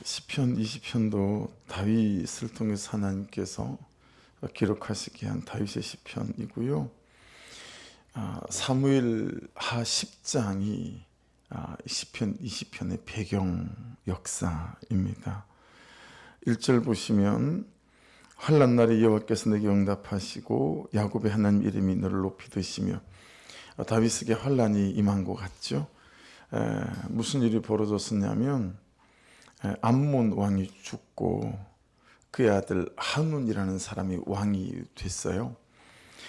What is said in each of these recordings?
시편 20편도 다윗을 통해서 하나님께서 기록하시게 한 다윗의 시편이고요. 사무엘하 10장이 시편 20편의 배경 역사입니다. 1절 보시면 환난 날에 여호와께서 내게 응답하시고 야곱의 하나님 이름이 너를 높이 드시며, 다윗에게 환난이 임한 것 같죠. 무슨 일이 벌어졌었냐면 암몬 왕이 죽고 그의 아들 한운이라는 사람이 왕이 됐어요.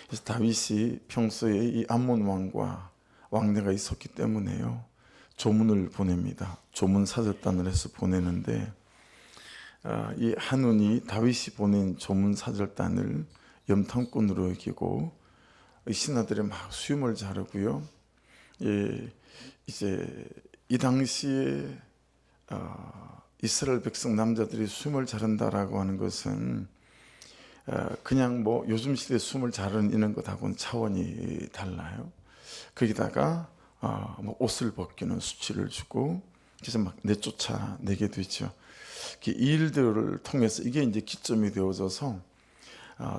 그래서 다윗이 평소에 이 암몬 왕과 왕래가 있었기 때문에요, 조문을 보냅니다. 조문 사절단을 해서 보내는데 이 한운이 다윗이 보낸 조문 사절단을 염탐꾼으로 여기고 신하들이 막 수염을 자르고요. 이제 이 당시에 이스라엘 백성 남자들이 수염을 자른다라고 하는 것은 그냥 뭐 요즘 시대에 수염을 자르는 것하고는 차원이 달라요. 거기다가 뭐 옷을 벗기는 수치를 주고, 그래서 막 내쫓아내게 되죠. 이 일들을 통해서 이게 이제 기점이 되어져서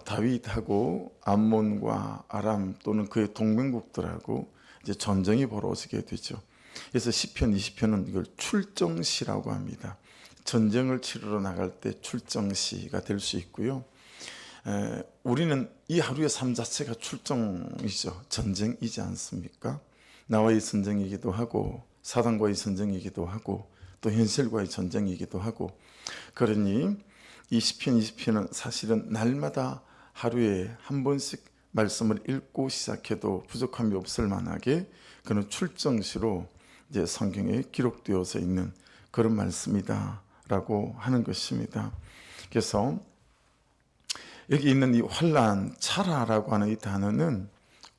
다윗하고 암몬과 아람 또는 그의 동맹국들하고 이제 전쟁이 벌어지게 되죠. 그래서 시편 20편은 이걸 출정시라고 합니다. 전쟁을 치르러 나갈 때 출정시가 될 수 있고요. 우리는 이 하루의 삶 자체가 출정이죠. 전쟁이지 않습니까? 나와의 전쟁이기도 하고 사단과의 전쟁이기도 하고 또 현실과의 전쟁이기도 하고, 그러니 이 시편 20편은 사실은 날마다 하루에 한 번씩 말씀을 읽고 시작해도 부족함이 없을 만하게 그런 출정시로 이제 성경에 기록되어져 있는 그런 말씀이다라고 하는 것입니다. 그래서 여기 있는 이 환난, 차라라고 하는 이 단어는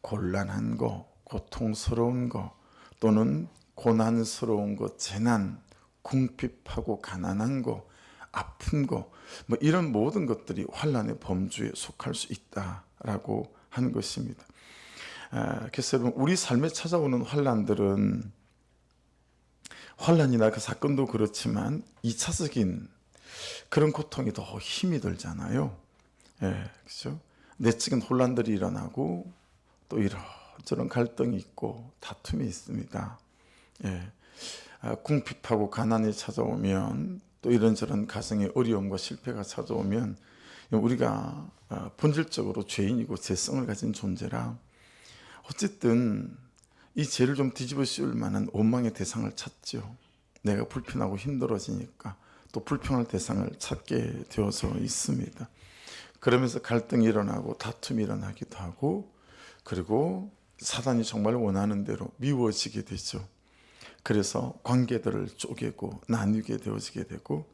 곤란한 거, 고통스러운 거 또는 고난스러운 거, 재난, 궁핍하고 가난한 거, 아픈 거, 뭐 이런 모든 것들이 환난의 범주에 속할 수 있다라고 하는 것입니다. 그래서 여러분, 우리 삶에 찾아오는 환난들은 환난이나 그 사건도 그렇지만 2차적인 그런 고통이 더 힘이 들잖아요. 그렇죠? 내적인 혼란들이 일어나고 또 이런저런 갈등이 있고 다툼이 있습니다. 궁핍하고 가난이 찾아오면, 또 이런저런 가정의 어려움과 실패가 찾아오면 우리가 본질적으로 죄인이고 죄성을 가진 존재라 어쨌든 이 죄를 좀 뒤집어 씌울 만한 원망의 대상을 찾죠. 내가 불편하고 힘들어지니까 또 불평할 대상을 찾게 되어서 있습니다. 그러면서 갈등이 일어나고 다툼이 일어나기도 하고, 그리고 사단이 정말 원하는 대로 미워지게 되죠. 그래서 관계들을 쪼개고 나뉘게 되어지게 되고,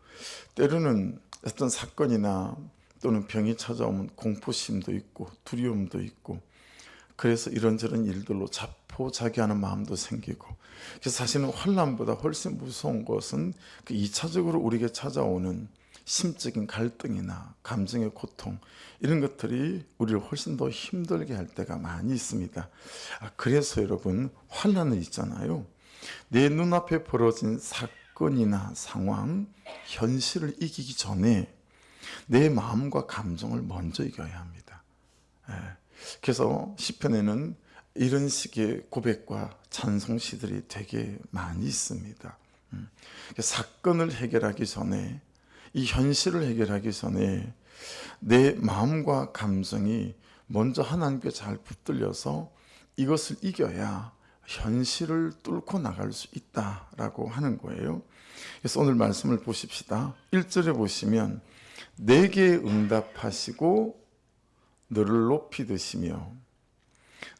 때로는 어떤 사건이나 또는 병이 찾아오면 공포심도 있고 두려움도 있고, 그래서 이런저런 일들로 자포자기하는 마음도 생기고. 그래서 사실은 환난보다 훨씬 무서운 것은 그 2차적으로 우리에게 찾아오는 심적인 갈등이나 감정의 고통, 이런 것들이 우리를 훨씬 더 힘들게 할 때가 많이 있습니다. 그래서 여러분, 환난은 있잖아요, 내 눈앞에 벌어진 사건이나 상황, 현실을 이기기 전에 내 마음과 감정을 먼저 이겨야 합니다. 그래서 시편에는 이런 식의 고백과 찬송시들이 되게 많이 있습니다. 사건을 해결하기 전에, 이 현실을 해결하기 전에 내 마음과 감정이 먼저 하나님께 잘 붙들려서 이것을 이겨야 현실을 뚫고 나갈 수 있다라고 하는 거예요. 그래서 오늘 말씀을 보십시다. 1절에 보시면 내게 응답하시고 너를 높이 드시며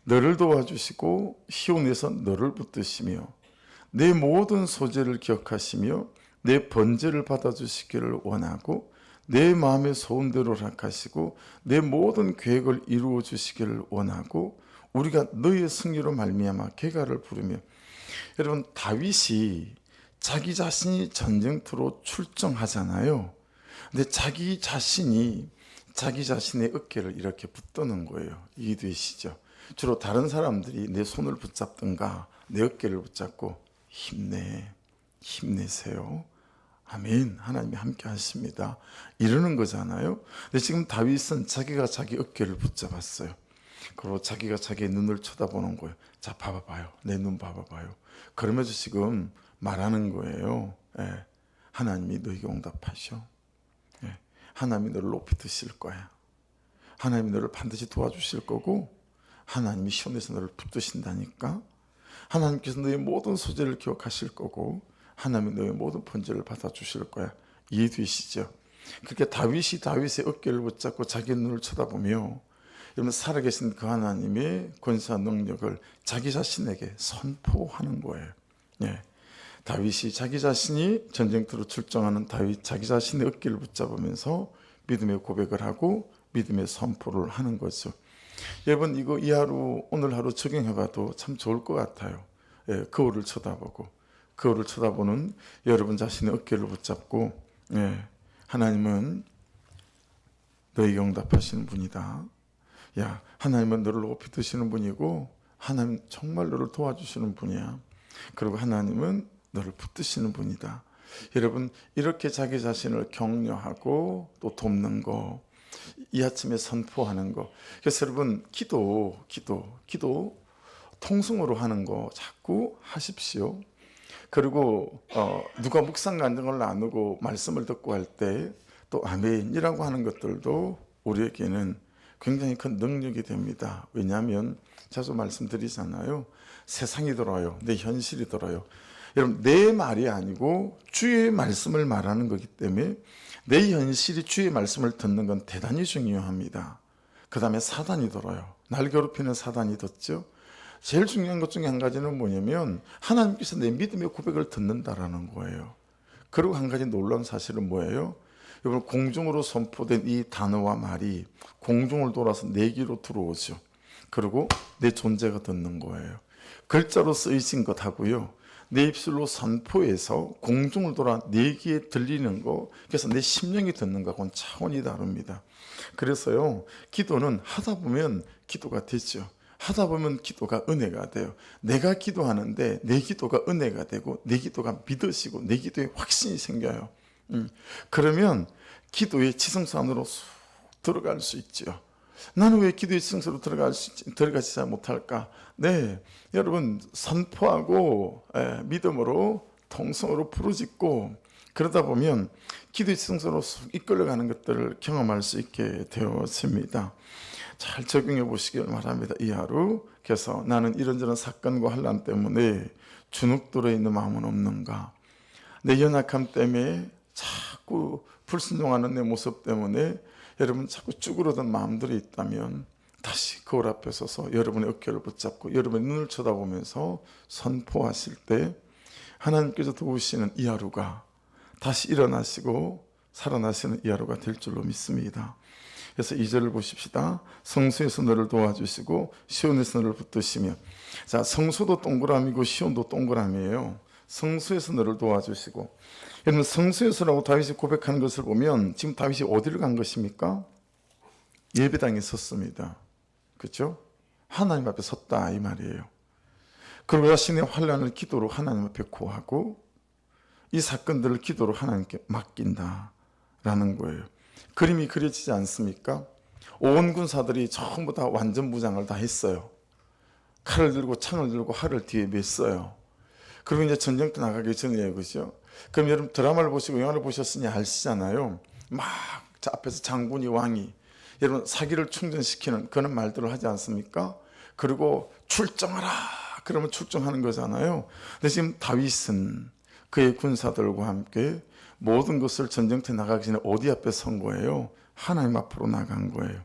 너를 도와주시고 시온에서 너를 붙드시며 내 모든 소재를 기억하시며 내 번제를 받아주시기를 원하고 내 마음의 소원대로 허락하시고 내 모든 계획을 이루어 주시기를 원하고 우리가 너의 승리로 말미암아 개가를 부르며. 여러분, 다윗이 자기 자신이 전쟁터로 출정하잖아요. 근데 자기 자신이 자기 자신의 어깨를 이렇게 붙드는 거예요. 이해되시죠? 주로 다른 사람들이 내 손을 붙잡든가 내 어깨를 붙잡고 힘내세요 아멘. 하나님이 함께 하십니다. 이러는 거잖아요. 근데 지금 다윗은 자기가 자기 어깨를 붙잡았어요. 그리고 자기가 자기의 눈을 쳐다보는 거예요. 자, 봐봐봐요. 내 눈 봐봐봐요. 그러면서 지금 말하는 거예요. 예. 하나님이 너에게 응답하셔. 예. 하나님이 너를 높이 드실 거야. 하나님이 너를 반드시 도와주실 거고, 하나님이 시온에서 너를 붙드신다니까. 하나님께서 너의 모든 소재를 기억하실 거고, 하나님이 너의 모든 번제를 받아주실 거야. 이해되시죠? 그렇게 다윗이 다윗의 어깨를 붙잡고 자기 눈을 쳐다보며, 여러분 살아계신 그 하나님의 권세와 능력을 자기 자신에게 선포하는 거예요. 예. 다윗이 자기 자신이 전쟁터로 출정하는 다윗 자기 자신의 어깨를 붙잡으면서 믿음의 고백을 하고 믿음의 선포를 하는 거죠. 여러분 이거 이 하루 오늘 하루 적용해봐도 참 좋을 것 같아요. 예, 거울을 쳐다보고 거울을 쳐다보는 여러분 자신의 어깨를 붙잡고, 예, 하나님은 너에게 응답하시는 분이다. 야, 하나님은 너를 높이 드시는 분이고 하나님 정말 너를 도와주시는 분이야. 그리고 하나님은 너를 붙드시는 분이다. 여러분 이렇게 자기 자신을 격려하고 또 돕는 거, 이 아침에 선포하는 거. 그래서 여러분 기도 통성으로 하는 거 자꾸 하십시오. 그리고 누가 묵상 간증을 나누고 말씀을 듣고 할 때 또 아멘이라고 하는 것들도 우리에게는 굉장히 큰 능력이 됩니다. 왜냐하면 자주 말씀드리잖아요. 세상이 들어요. 내 현실이 들어요. 여러분 내 말이 아니고 주의 말씀을 말하는 거기 때문에 내 현실이 주의 말씀을 듣는 건 대단히 중요합니다. 그 다음에 사단이 들어요. 날 괴롭히는 사단이 듣죠. 제일 중요한 것 중에 한 가지는 뭐냐면 하나님께서 내 믿음의 고백을 듣는다라는 거예요. 그리고 한 가지 놀라운 사실은 뭐예요? 여러분 공중으로 선포된 이 단어와 말이 공중을 돌아서 내 귀로 들어오죠. 그리고 내 존재가 듣는 거예요. 글자로 쓰이신 것 하고요, 내 입술로 선포해서 공중을 돌아 내 귀에 들리는 거, 그래서 내 심령이 듣는 거하고는 차원이 다릅니다. 그래서요 기도는 하다 보면 기도가 되죠. 하다 보면 기도가 은혜가 돼요. 내가 기도하는데 내 기도가 은혜가 되고 내 기도가 믿어지고 내 기도에 확신이 생겨요. 그러면 기도의 지성소 안으로 쑥 들어갈 수 있죠. 나는 왜 기도의 지성소로 들어가지 못할까? 네, 여러분 선포하고 믿음으로 통성으로 부르짖고 그러다 보면 기도의 지성소로 쑥 이끌려가는 것들을 경험할 수 있게 되었습니다. 잘 적용해 보시길 바랍니다. 이 하루. 그래서 나는 이런저런 사건과 환난 때문에 주눅들어 있는 마음은 없는가? 내 연약함 때문에 자꾸 불순종하는 내 모습 때문에 여러분 자꾸 쭈그러든 마음들이 있다면 다시 거울 앞에 서서 여러분의 어깨를 붙잡고 여러분의 눈을 쳐다보면서 선포하실 때 하나님께서 도우시는 이 하루가 다시 일어나시고 살아나시는 이 하루가 될 줄로 믿습니다. 그래서 2절을 보십시다. 성수에서 너를 도와주시고 시온에서 너를 붙드시며. 자, 성수도 동그라미고 시온도 동그라미예요. 성수에서 너를 도와주시고. 여러분 성수에서라고 다윗이 고백하는 것을 보면 지금 다윗이 어디를 간 것입니까? 예배당에 섰습니다. 그렇죠? 하나님 앞에 섰다 이 말이에요. 그리고 자신의 환난을 기도로 하나님 앞에 고하고 이 사건들을 기도로 하나님께 맡긴다라는 거예요. 그림이 그려지지 않습니까? 온 군사들이 전부 다 완전 무장을 다 했어요. 칼을 들고 창을 들고 활을 뒤에 맸어요. 그리고 이제 전쟁터 나가기 전이에요. 그죠? 그럼 여러분 드라마를 보시고 영화를 보셨으니 아시잖아요. 막 앞에서 장군이 왕이 여러분 사기를 충전시키는 그런 말들을 하지 않습니까? 그리고 출정하라 그러면 출정하는 거잖아요. 근데 지금 다윗은 그의 군사들과 함께 모든 것을 전쟁터에 나가기 전에 어디 앞에 선 거예요? 하나님 앞으로 나간 거예요.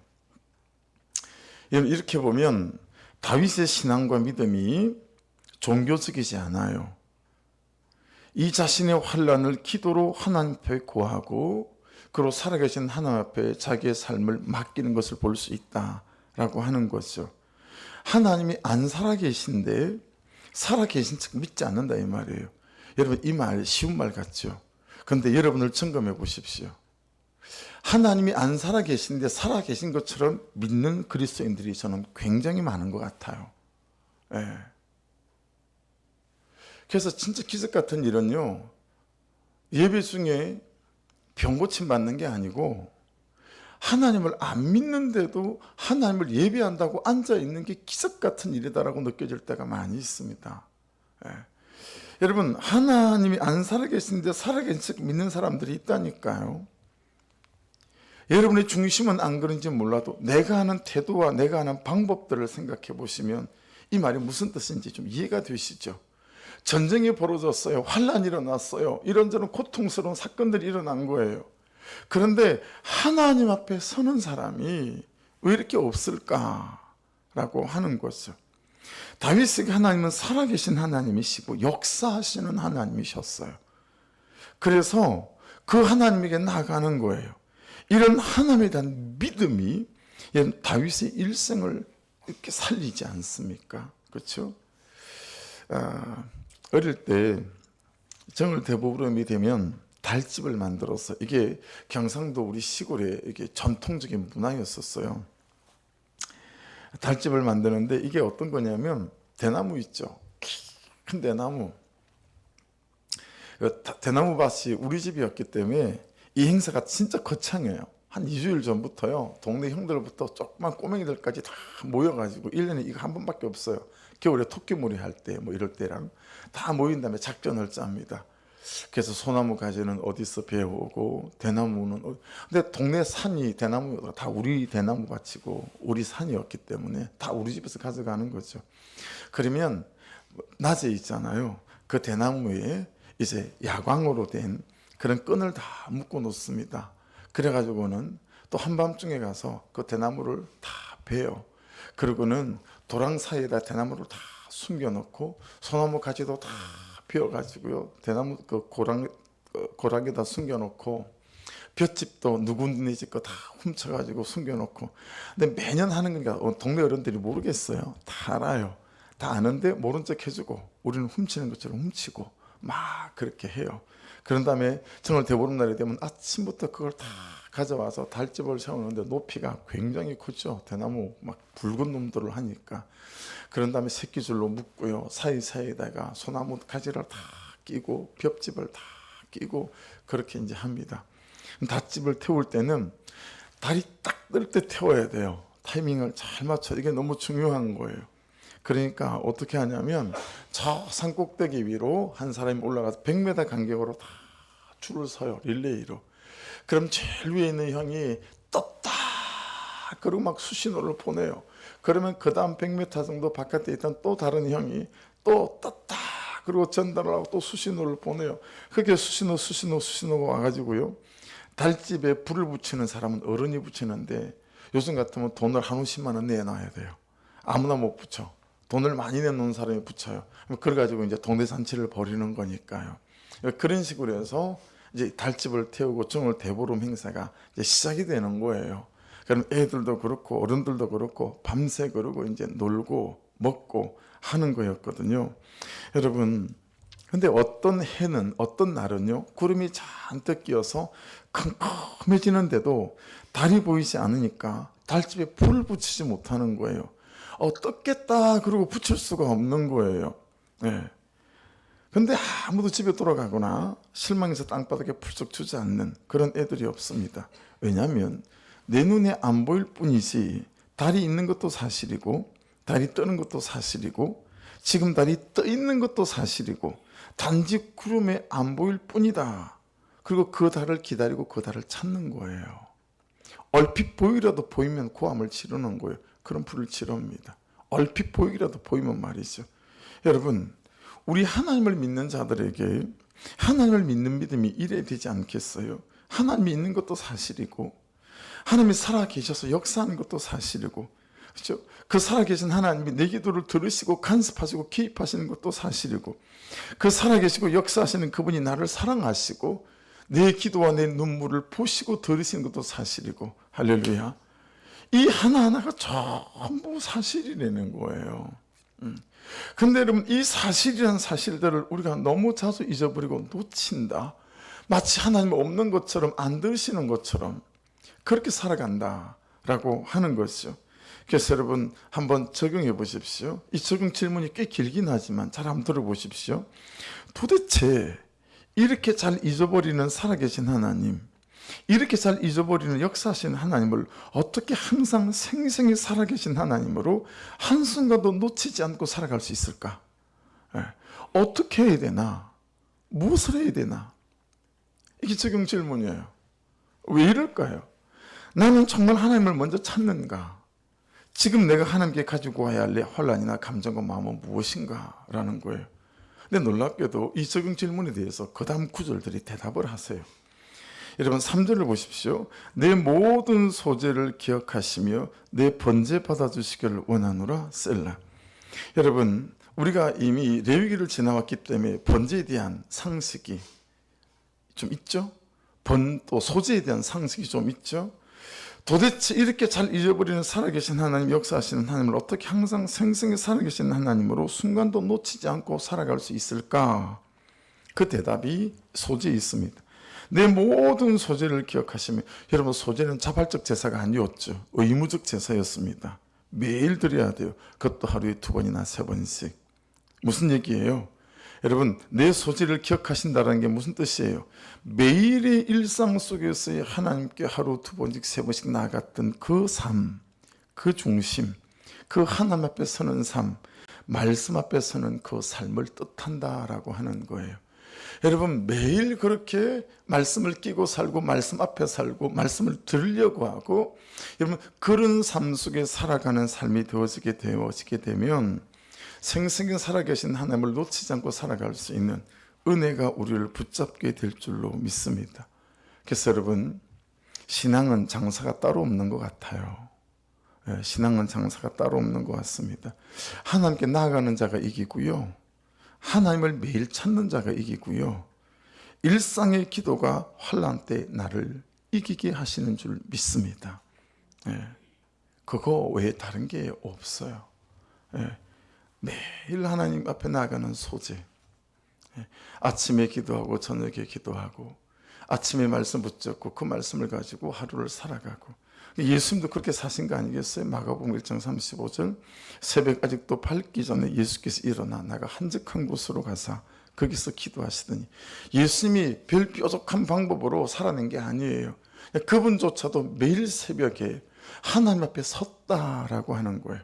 여러분 이렇게 보면 다윗의 신앙과 믿음이 종교적이지 않아요. 이 자신의 환난을 기도로 하나님 앞에 고하고 그리고 살아계신 하나님 앞에 자기의 삶을 맡기는 것을 볼 수 있다라고 하는 거죠. 하나님이 안 살아계신데 살아계신 척 믿지 않는다 이 말이에요. 여러분 이 말 쉬운 말 같죠? 그런데 여러분을 점검해 보십시오. 하나님이 안 살아계신데 살아계신 것처럼 믿는 그리스도인들이 저는 굉장히 많은 것 같아요. 예. 그래서 진짜 기적 같은 일은요, 예배 중에 병고침 받는 게 아니고 하나님을 안 믿는데도 하나님을 예배한다고 앉아있는 게 기적 같은 일이다라고 느껴질 때가 많이 있습니다. 예. 여러분, 하나님이 안 살아계신데 살아계신 믿는 사람들이 있다니까요. 여러분의 중심은 안 그런지 몰라도 내가 하는 태도와 내가 하는 방법들을 생각해 보시면 이 말이 무슨 뜻인지 좀 이해가 되시죠? 전쟁이 벌어졌어요. 환란이 일어났어요. 이런저런 고통스러운 사건들이 일어난 거예요. 그런데 하나님 앞에 서는 사람이 왜 이렇게 없을까라고 하는 거죠. 다윗에게 하나님은 살아계신 하나님이시고 역사하시는 하나님이셨어요. 그래서 그 하나님에게 나아가는 거예요. 이런 하나님에 대한 믿음이 다윗의 일생을 이렇게 살리지 않습니까? 그렇죠? 어릴 때 정월 대보름이 되면 달집을 만들어서, 이게 경상도 우리 시골에 이게 전통적인 문화였었어요. 달집을 만드는데 이게 어떤 거냐면 대나무 있죠. 큰 대나무. 대나무 밭이 우리 집이었기 때문에 이 행사가 진짜 거창해요. 한 2주일 전부터요. 동네 형들부터 조그만 꼬맹이들까지 다 모여가지고 1년에 이거 한 번밖에 없어요. 겨울에 토끼몰이 할 때 뭐 이럴 때랑 다 모인 다음에 작전을 짭니다. 그래서 소나무 가지는 어디서 배우고 대나무는 근데 동네 산이 대나무가 다 우리 대나무 밭이고 우리 산이었기 때문에 다 우리 집에서 가져가는 거죠. 그러면 낮에 있잖아요. 그 대나무에 이제 야광으로 된 그런 끈을 다 묶어 놓습니다. 그래가지고는 또 한밤중에 가서 그 대나무를 다 베요. 그리고는 도랑 사이에다 대나무를 다 숨겨놓고 소나무 가지도 다 베어가지고요. 대나무 그 고랑에다 숨겨놓고 볏짚도 누구네 집 거 다 훔쳐가지고 숨겨놓고. 근데 매년 하는 거니까 동네 어른들이 모르겠어요. 다 알아요. 다 아는데 모른 척 해주고 우리는 훔치는 것처럼 훔치고 막 그렇게 해요. 그런 다음에 정월 대보름날이 되면 아침부터 그걸 다 가져와서 달집을 세우는데 높이가 굉장히 크죠. 대나무 막 붉은 놈들을 하니까. 그런 다음에 새끼줄로 묶고요. 사이사이에다가 소나무 가지를 다 끼고 볏짚을 다 끼고 그렇게 이제 합니다. 닷집을 태울 때는 달이 딱 뜰 때 태워야 돼요. 타이밍을 잘 맞춰. 이게 너무 중요한 거예요. 그러니까 어떻게 하냐면 저 산 꼭대기 위로 한 사람이 올라가서 100m 간격으로 다 줄을 서요. 릴레이로. 그럼 제일 위에 있는 형이 떴다 그리고 막 수신호를 보내요. 그러면 그 다음 100m 정도 바깥에 있던 또 다른 형이 또 떴다 그리고 전달을 하고 또 수신호를 보내요. 그렇게 수신호가 와가지고요. 달집에 불을 붙이는 사람은 어른이 붙이는데 요즘 같으면 돈을 한 50만 원 내놔야 돼요. 아무나 못 붙여. 돈을 많이 내놓은 사람이 붙여요. 그래가지고 이제 동네 잔치를 벌이는 거니까요. 그런 식으로 해서 이제 달집을 태우고 정월 대보름 행사가 이제 시작이 되는 거예요. 그럼 애들도 그렇고 어른들도 그렇고 밤새 그러고 이제 놀고 먹고 하는 거였거든요. 여러분, 근데 어떤 해는 어떤 날은요 구름이 잔뜩 끼어서 컴컴해지는데도 달이 보이지 않으니까 달집에 불을 붙이지 못하는 거예요. 떴겠다 그러고 붙일 수가 없는 거예요. 네. 근데 아무도 집에 돌아가거나 실망해서 땅바닥에 풀쩍 주지 않는 그런 애들이 없습니다. 왜냐하면 내 눈에 안 보일 뿐이지 달이 있는 것도 사실이고 달이 뜨는 것도 사실이고 지금 달이 떠 있는 것도 사실이고 단지 구름에 안 보일 뿐이다. 그리고 그 달을 기다리고 그 달을 찾는 거예요. 얼핏 보이라도 보이면 고함을 지르는 거예요. 그런 불을 지릅니다. 얼핏 보이기라도 보이면 말이죠. 여러분, 우리 하나님을 믿는 자들에게 하나님을 믿는 믿음이 이래야 되지 않겠어요? 하나님이 있는 것도 사실이고 하나님이 살아계셔서 역사하는 것도 사실이고, 그렇죠? 그 살아계신 하나님이 내 기도를 들으시고 간섭하시고 개입하시는 것도 사실이고, 그 살아계시고 역사하시는 그분이 나를 사랑하시고 내 기도와 내 눈물을 보시고 들으시는 것도 사실이고, 할렐루야. 이 하나하나가 전부 사실이라는 거예요. 근데 여러분, 이 사실이라는 사실들을 우리가 너무 자주 잊어버리고 놓친다. 마치 하나님 없는 것처럼 안 들으시는 것처럼 그렇게 살아간다라고 하는 것이죠. 그래서 여러분 한번 적용해 보십시오. 이 적용 질문이 꽤 길긴 하지만 잘 한번 들어보십시오. 도대체 이렇게 잘 잊어버리는 살아계신 하나님, 이렇게 잘 잊어버리는 역사하시는 하나님을 어떻게 항상 생생히 살아계신 하나님으로 한순간도 놓치지 않고 살아갈 수 있을까? 어떻게 해야 되나? 무엇을 해야 되나? 이게 적용 질문이에요. 왜 이럴까요? 나는 정말 하나님을 먼저 찾는가? 지금 내가 하나님께 가지고 와야 할 내 혼란이나 감정과 마음은 무엇인가? 라는 거예요. 근데 놀랍게도 이 적용 질문에 대해서 그 다음 구절들이 대답을 하세요. 여러분 3절을 보십시오. 내 모든 소재를 기억하시며 내 번제 받아주시기를 원하노라 셀라. 여러분 우리가 이미 레위기를 지나왔기 때문에 번제에 대한 상식이 좀 있죠. 또 소재에 대한 상식이 좀 있죠. 도대체 이렇게 잘 잊어버리는 살아계신 하나님, 역사하시는 하나님을 어떻게 항상 생생히 살아계신 하나님으로 순간도 놓치지 않고 살아갈 수 있을까? 그 대답이 소재에 있습니다. 내 모든 소재를 기억하시면, 여러분 소재는 자발적 제사가 아니었죠. 의무적 제사였습니다. 매일 드려야 돼요. 그것도 하루에 2번이나 3번씩. 무슨 얘기예요? 여러분 내 소재를 기억하신다는 게 무슨 뜻이에요? 매일의 일상 속에서의 하나님께 하루 2번씩 3번씩 나아갔던 그 삶, 그 중심, 그 하나님 앞에 서는 삶, 말씀 앞에 서는 그 삶을 뜻한다라고 하는 거예요. 여러분 매일 그렇게 말씀을 끼고 살고 말씀 앞에 살고 말씀을 들으려고 하고 여러분 그런 삶 속에 살아가는 삶이 되어지게 되면 생생히 살아계신 하나님을 놓치지 않고 살아갈 수 있는 은혜가 우리를 붙잡게 될 줄로 믿습니다. 그래서 여러분 신앙은 장사가 따로 없는 것 같아요. 신앙은 장사가 따로 없는 것 같습니다. 하나님께 나아가는 자가 이기고요. 하나님을 매일 찾는 자가 이기고요. 일상의 기도가 환난 때 나를 이기게 하시는 줄 믿습니다. 그거 외에 다른 게 없어요. 매일 하나님 앞에 나아가는 소재. 아침에 기도하고 저녁에 기도하고 아침에 말씀 붙잡고 그 말씀을 가지고 하루를 살아가고 예수님도 그렇게 사신 거 아니겠어요? 마가복음 1장 35절 새벽 아직도 밝기 전에 예수께서 일어나 나가 한적한 곳으로 가사 거기서 기도하시더니 예수님이 별 뾰족한 방법으로 살아낸 게 아니에요. 그분조차도 매일 새벽에 하나님 앞에 섰다라고 하는 거예요.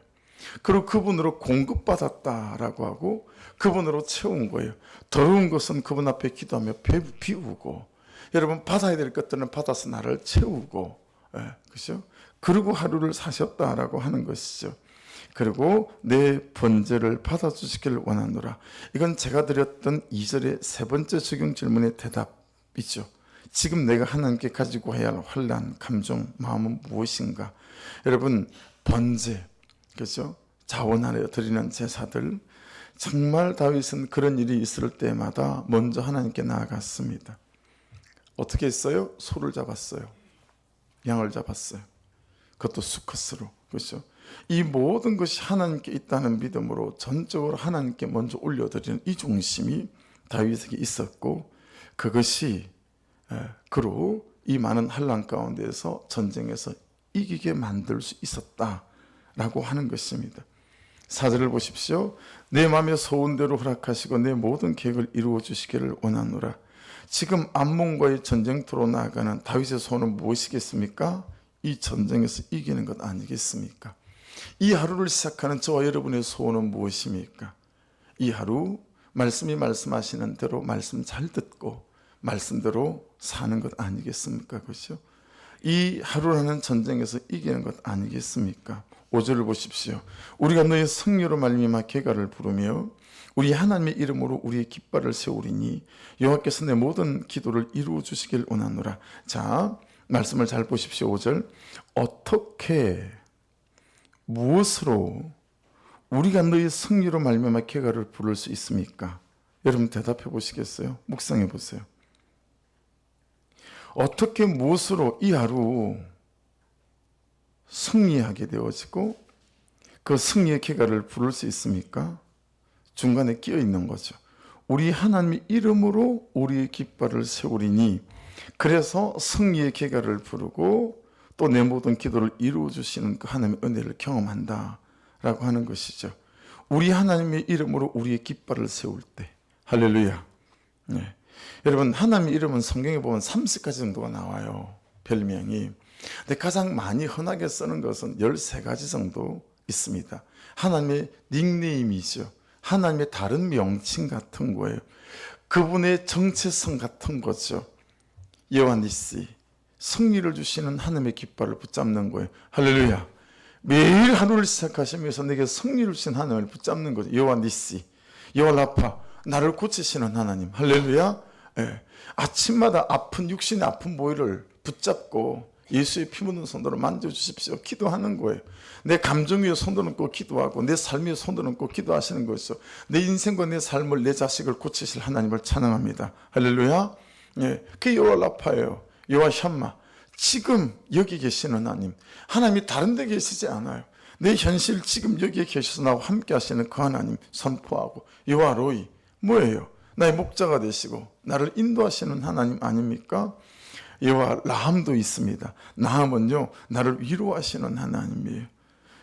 그리고 그분으로 공급받았다라고 하고 그분으로 채운 거예요. 더러운 것은 그분 앞에 기도하며 비우고 여러분 받아야 될 것들은 받아서 나를 채우고 그렇죠? 그리고 하루를 사셨다라고 하는 것이죠. 그리고 내 번제를 받아주시기를 원하노라. 이건 제가 드렸던 2절의 세 번째 적용 질문의 대답이죠. 지금 내가 하나님께 가지고 해야 할 환난, 감정, 마음은 무엇인가? 여러분 번제, 그렇죠? 자원하여 드리는 제사들, 정말 다윗은 그런 일이 있을 때마다 먼저 하나님께 나아갔습니다. 어떻게 했어요? 소를 잡았어요. 양을 잡았어요. 그것도 수컷으로. 그렇죠? 이 모든 것이 하나님께 있다는 믿음으로 전적으로 하나님께 먼저 올려드리는 이 중심이 다윗에게 있었고 그것이 그로 이 많은 환난 가운데서 전쟁에서 이기게 만들 수 있었다라고 하는 것입니다. 4절을 보십시오. 내 마음에 소원대로 허락하시고 내 모든 계획을 이루어 주시기를 원하노라. 지금 암몬과의 전쟁터로 나아가는 다윗의 소원은 무엇이겠습니까? 이 전쟁에서 이기는 것 아니겠습니까? 이 하루를 시작하는 저와 여러분의 소원은 무엇입니까? 이 하루 말씀이 말씀하시는 대로 말씀 잘 듣고 말씀대로 사는 것 아니겠습니까? 그렇죠? 이 하루라는 전쟁에서 이기는 것 아니겠습니까? 5절을 보십시오. 우리가 너의 승리로 말미암아 개가를 부르며 우리 하나님의 이름으로 우리의 깃발을 세우리니 여호와께서 내 모든 기도를 이루어 주시길 원하노라. 자, 말씀을 잘 보십시오. 5절. 어떻게 무엇으로 우리가 너의 승리로 말미암아 개가를 부를 수 있습니까? 여러분 대답해 보시겠어요? 묵상해 보세요. 어떻게 무엇으로 이 하루 승리하게 되어지고 그 승리의 쾌가를 부를 수 있습니까? 중간에 끼어 있는 거죠. 우리 하나님의 이름으로 우리의 깃발을 세우리니 그래서 승리의 쾌가를 부르고 또 내 모든 기도를 이루어 주시는 그 하나님의 은혜를 경험한다라고 하는 것이죠. 우리 하나님의 이름으로 우리의 깃발을 세울 때 할렐루야. 네. 여러분, 하나님 이름은 성경에 보면 30가지 정도가 나와요. 별명이. 근데 가장 많이 흔하게 쓰는 것은 13가지 정도 있습니다. 하나님의 닉네임이죠. 하나님의 다른 명칭 같은 거예요. 그분의 정체성 같은 거죠. 여호와 니시, 승리를 주시는 하나님의 깃발을 붙잡는 거예요. 할렐루야. 매일 하루를 시작하시면서 내게 승리를 주신 하나님을 붙잡는 거죠. 여호와 니시, 여호와 라파, 나를 고치시는 하나님. 할렐루야. 예. 아침마다 아픈 육신의 아픈 보혈을 붙잡고 예수의 피 묻은 손으로 만져주십시오. 기도하는 거예요. 내 감정 위에 손도 얹고 기도하고 내 삶 위에 손도 얹고 기도하시는 것이죠. 내 인생과 내 삶을, 내 자식을 고치실 하나님을 찬양합니다. 할렐루야. 예. 그게 여호와 라파예요. 여호와 샴마. 지금 여기 계시는 하나님. 하나님이 다른 데 계시지 않아요. 내 현실 지금 여기에 계셔서 나와 함께 하시는 그 하나님 선포하고. 여호와 로이. 뭐예요? 나의 목자가 되시고 나를 인도하시는 하나님 아닙니까? 여호와 라함도 있습니다. 라함은요, 나를 위로하시는 하나님이에요.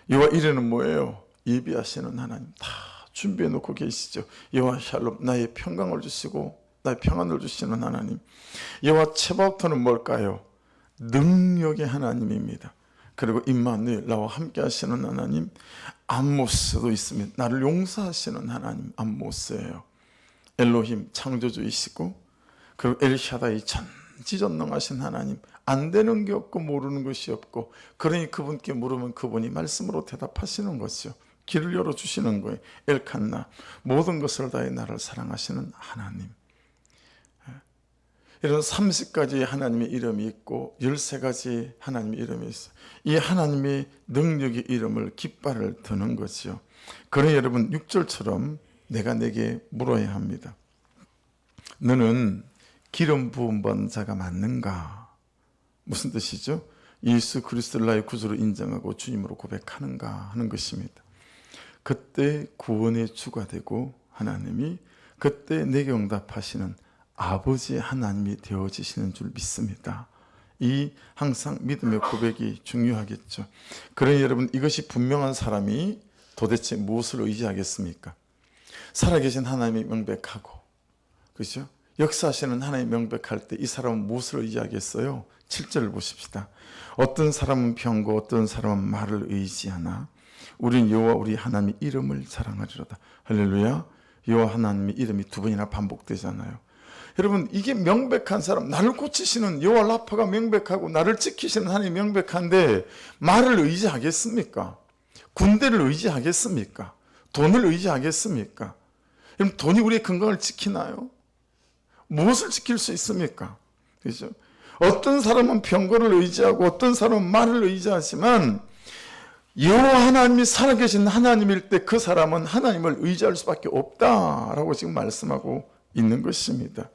여호와 이레는 뭐예요? 예비하시는 하나님. 다 준비해 놓고 계시죠. 여호와 샬롬, 나의 평강을 주시고 나의 평안을 주시는 하나님. 여호와 체바오토는 뭘까요? 능력의 하나님입니다. 그리고 임마누엘, 나와 함께 하시는 하나님. 암모스도 있습니다. 나를 용서하시는 하나님 암모스예요. 엘로힘, 창조주이시고, 그리고 엘샤다이, 전지전능하신 하나님. 안 되는 게 없고 모르는 것이 없고, 그러니 그분께 물으면 그분이 말씀으로 대답하시는 것이죠. 길을 열어주시는 거예요. 엘칸나, 모든 것을 다해 나를 사랑하시는 하나님. 이런 30가지 하나님의 이름이 있고 13가지 하나님의 이름이 있어요. 이 하나님의 능력의 이름을 깃발을 드는 거죠. 그러니 여러분, 6절처럼 내가 내게 물어야 합니다. 너는 기름 부음 받은 자가 맞는가? 무슨 뜻이죠? 예수 그리스도를 나의 구주로 인정하고 주님으로 고백하는가 하는 것입니다. 그때 구원의 주가 되고 하나님이 그때 내게 응답하시는 아버지 하나님이 되어지시는 줄 믿습니다. 이 항상 믿음의 고백이 중요하겠죠. 그러니 여러분, 이것이 분명한 사람이 도대체 무엇을 의지하겠습니까? 살아계신 하나님이 명백하고, 그렇죠? 역사하시는 하나님이 명백할 때 이 사람은 무엇을 의지하겠어요? 7절을 보십시다. 어떤 사람은 병고 어떤 사람은 말을 의지하나 우린 여호와 우리 하나님의 이름을 자랑하리로다. 할렐루야. 여호와 하나님의 이름이 두 번이나 반복되잖아요. 여러분, 이게 명백한 사람, 나를 고치시는 여호와 라파가 명백하고 나를 지키시는 하나님이 명백한데 말을 의지하겠습니까? 군대를 의지하겠습니까? 돈을 의지하겠습니까? 여러분, 돈이 우리의 건강을 지키나요? 무엇을 지킬 수 있습니까? 그렇죠? 어떤 사람은 병거를 의지하고 어떤 사람은 말을 의지하지만 여호와 하나님이 살아계신 하나님일 때 그 사람은 하나님을 의지할 수밖에 없다라고 지금 말씀하고 있는 것입니다.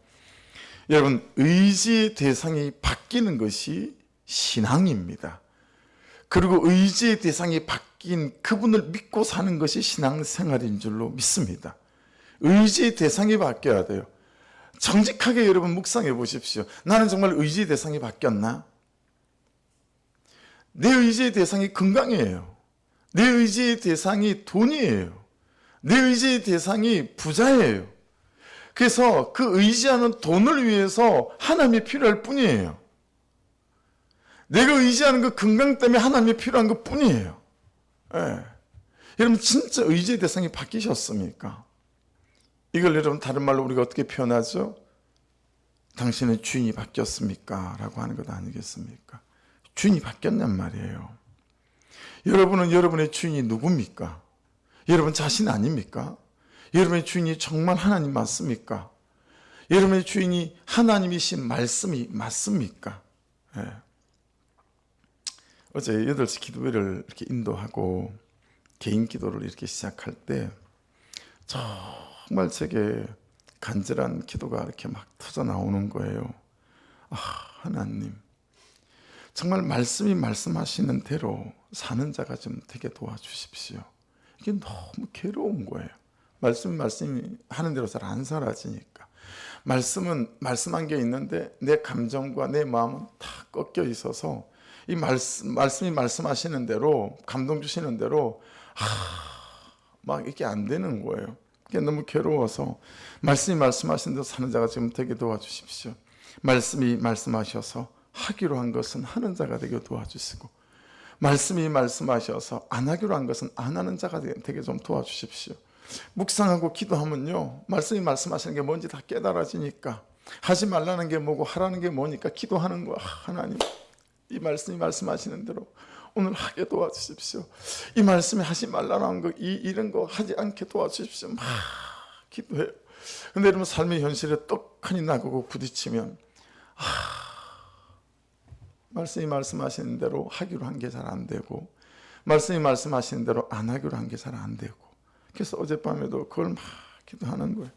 여러분, 의지의 대상이 바뀌는 것이 신앙입니다. 그리고 의지의 대상이 바뀐 그분을 믿고 사는 것이 신앙생활인 줄로 믿습니다. 의지의 대상이 바뀌어야 돼요. 정직하게 여러분 묵상해 보십시오. 나는 정말 의지의 대상이 바뀌었나? 내 의지의 대상이 건강이에요. 내 의지의 대상이 돈이에요. 내 의지의 대상이 부자예요. 그래서 그 의지하는 돈을 위해서 하나님이 필요할 뿐이에요. 내가 의지하는 그 건강 때문에 하나님이 필요한 것 뿐이에요. 예. 여러분, 진짜 의지의 대상이 바뀌셨습니까? 이걸 여러분 다른 말로 우리가 어떻게 표현하죠? 당신의 주인이 바뀌었습니까? 라고 하는 것 아니겠습니까? 주인이 바뀌었냔 말이에요. 여러분은 여러분의 주인이 누굽니까? 여러분 자신 아닙니까? 여러분의 주인이 정말 하나님 맞습니까? 여러분의 주인이 하나님이신 말씀이 맞습니까? 예. 어제 8시 기도회를 이렇게 인도하고 개인 기도를 이렇게 시작할 때 정말 제게 간절한 기도가 이렇게 막 터져 나오는 거예요. 아, 하나님, 정말 말씀이 말씀하시는 대로 사는 자가 좀 되게 도와주십시오. 이게 너무 괴로운 거예요. 말씀이 하는 대로 잘 안 사라지니까. 말씀은 말씀한 게 있는데 내 감정과 내 마음은 다 꺾여 있어서 이 말씀이 말씀하시는 대로, 감동 주시는 대로 막 이게 안 되는 거예요. 그게 너무 괴로워서 말씀이 말씀하신 대로 사는 자가 지금 되게 도와주십시오. 말씀이 말씀하셔서 하기로 한 것은 하는 자가 되게 도와주시고, 말씀이 말씀하셔서 안 하기로 한 것은 안 하는 자가 되게 좀 도와주십시오. 묵상하고 기도하면요, 말씀이 말씀하시는 게 뭔지 다 깨달아지니까, 하지 말라는 게 뭐고 하라는 게 뭐니까 기도하는 거야. 하나님, 이 말씀이 말씀하시는 대로 오늘 하게 도와주십시오. 이 말씀이 하지 말라는 거, 이런 거 하지 않게 도와주십시오. 막 기도해요. 근데 여러분, 삶의 현실에 떡하니 나가고 부딪히면 말씀이 말씀하시는 대로 하기로 한 게 잘 안 되고, 말씀이 말씀하시는 대로 안 하기로 한 게 잘 안 되고, 그래서 어젯밤에도 그걸 막 기도하는 거예요.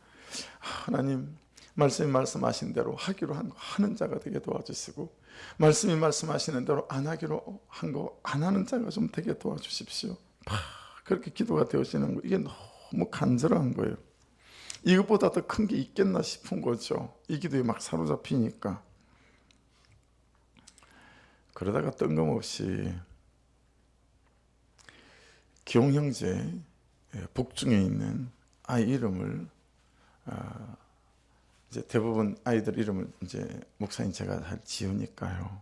하나님, 말씀이 말씀하신 대로 하기로 한 거 하는 자가 되게 도와주시고, 말씀이 말씀하시는 대로 안 하기로 한 거 안 하는 자가 좀 되게 도와주십시오. 그렇게 기도가 되어지는 거, 이게 너무 간절한 거예요. 이것보다 더 큰 게 있겠나 싶은 거죠. 이 기도에 막 사로잡히니까. 그러다가 뜬금없이 기용 형제 북중에 있는 아이 이름을, 이제 대부분 아이들 이름을 이제 목사님 제가 잘 지으니까요.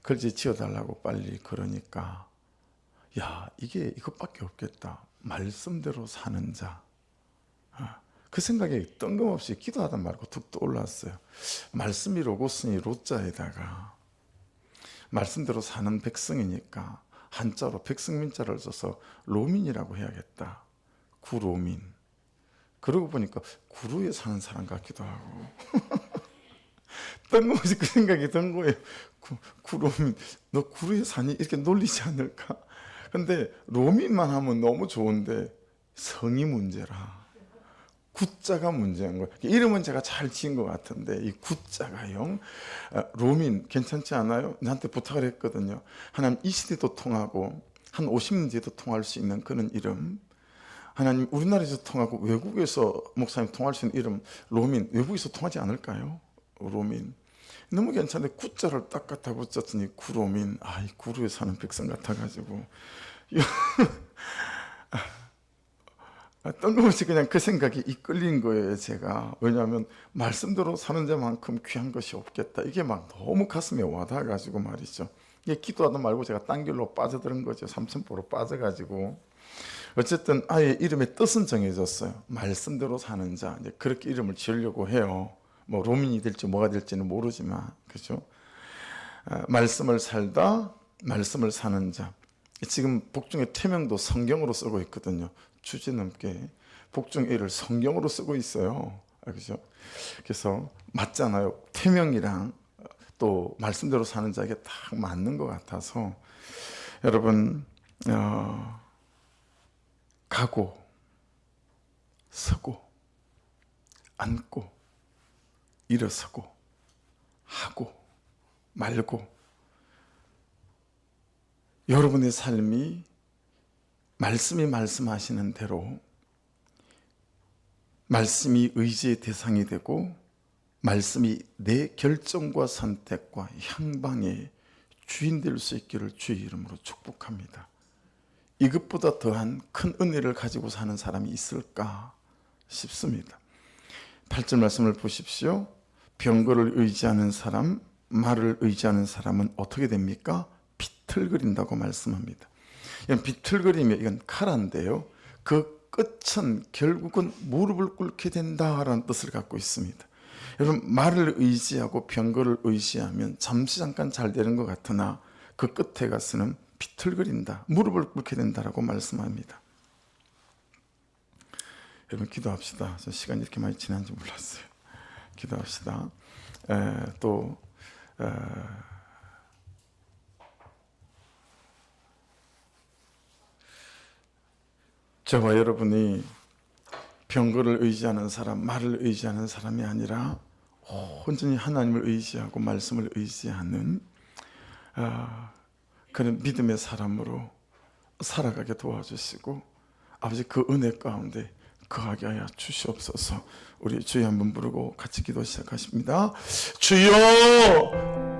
글씨 지어달라고 빨리 그러니까, 야, 이게 이것밖에 없겠다. 말씀대로 사는 자. 그 생각이 뜬금없이 기도하다 말고 툭 떠올랐어요. 말씀이 로고스니 로자에다가 말씀대로 사는 백성이니까 한자로 백성민자를 써서 로민이라고 해야겠다. 구로민. 그러고 보니까 구루에 사는 사람 같기도 하고 뜬금없이 그 생각이 든 거예요. 구로민, 너 구루에 사니? 이렇게 놀리지 않을까? 근데 로민만 하면 너무 좋은데 성이 문제라. 구자가 문제인 거예요. 이름은 제가 잘 지은 것 같은데 이 구자가요. 로민 괜찮지 않아요? 나한테 부탁을 했거든요. 하나님, 이 시대도 통하고 한 50년 뒤에도 통할 수 있는 그런 이름. 하나님, 우리나라에서 통하고 외국에서 목사님 통할 수 있는 이름 로민. 외국에서 통하지 않을까요? 로민. 너무 괜찮은데 구자를 딱 갖다 붙였더니 구로민. 이 구루에 사는 백성 같아가지고 뜬금없이 그냥 그 생각이 이끌린 거예요, 제가. 왜냐하면 말씀대로 사는 자만큼 귀한 것이 없겠다. 이게 막 너무 가슴에 와닿아가지고 말이죠. 이게 기도하다 말고 제가 딴 길로 빠져드는 거죠. 삼천포로 빠져가지고. 어쨌든 아예 이름의 뜻은 정해졌어요. 말씀대로 사는 자. 이제 그렇게 이름을 지으려고 해요. 뭐 로민이 될지 뭐가 될지는 모르지만, 그죠? 말씀을 살다, 말씀을 사는 자. 지금 복중의 태명도 성경으로 쓰고 있거든요. 주제넘게 복중애를 성경으로 쓰고 있어요. 그죠? 그래서 맞잖아요. 태명이랑 또 말씀대로 사는 자에게 딱 맞는 것 같아서, 여러분, 가고 서고 앉고 일어서고 하고 말고, 여러분의 삶이 말씀이 말씀하시는 대로 말씀이 의지의 대상이 되고 말씀이 내 결정과 선택과 향방의 주인 될 수 있기를 주의 이름으로 축복합니다. 이것보다 더한 큰 은혜를 가지고 사는 사람이 있을까 싶습니다. 8절 말씀을 보십시오. 병거를 의지하는 사람, 말을 의지하는 사람은 어떻게 됩니까? 비틀거린다고 말씀합니다. 비틀거리면 이건 카라인데요, 그 끝은 결국은 무릎을 꿇게 된다라는 뜻을 갖고 있습니다. 여러분, 말을 의지하고 병거를 의지하면 잠시 잠깐 잘 되는 것 같으나 그 끝에 가서는 비틀거린다, 무릎을 꿇게 된다라고 말씀합니다. 여러분, 기도합시다. 저 시간이 이렇게 많이 지난 줄 몰랐어요. 기도합시다. 저와 여러분이 병거를 의지하는 사람, 말을 의지하는 사람이 아니라 온전히 하나님을 의지하고 말씀을 의지하는 그런 믿음의 사람으로 살아가게 도와주시고, 아버지, 그 은혜 가운데 거하게 하여 주시옵소서. 우리 주여 한번 부르고 같이 기도 시작하십니다. 주여!